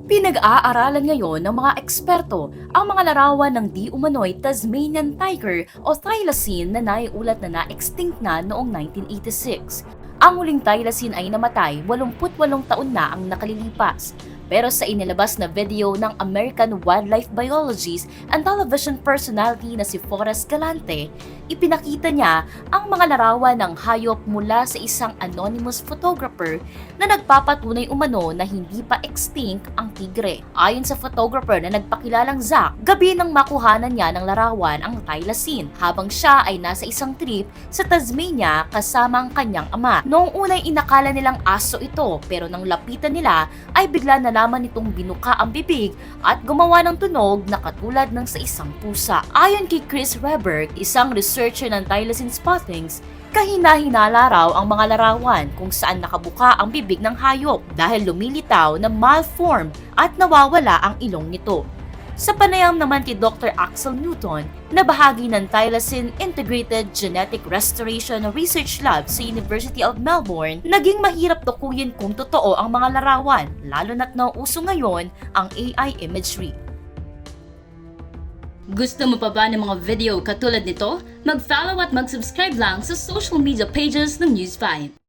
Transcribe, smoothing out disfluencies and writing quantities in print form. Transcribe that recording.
Pinag-aaralan ngayon ng mga eksperto ang mga larawan ng di umano'y Tasmanian tiger o thylacine na naiulat na na-extinct na noong 1986. Ang huling thylacine ay namatay 88 taon na ang nakalilipas. Pero sa inilabas na video ng American wildlife biologist and television personality na si Forrest Galante, ipinakita niya ang mga larawan ng hayop mula sa isang anonymous photographer na nagpapatunay umano na hindi pa extinct ang tigre. Ayon sa photographer na nagpakilalang Zach, gabi nang makuhanan niya ng larawan ang thylacine habang siya ay nasa isang trip sa Tasmania kasama ang kanyang ama. Noong unay inakala nilang aso ito pero nang lapitan nila ay bigla na naman itong binuka ang bibig at gumawa ng tunog na katulad ng sa isang pusa. Ayon kay Chris Reberg, isang researcher ng thylacine spottings, kahina-hinala raw ang mga larawan kung saan nakabuka ang bibig ng hayop dahil lumilitaw na malformed at nawawala ang ilong nito. Sa panayam naman kay Dr. Axel Newton, na bahagi ng Thylacine Integrated Genetic Restoration Research Lab sa University of Melbourne, naging mahirap tukuyin kung totoo ang mga larawan, lalo na't nauuso ngayon ang AI imagery. Gusto mo pa ba ng mga video katulad nito? Mag-follow at mag-subscribe lang sa social media pages ng News 5.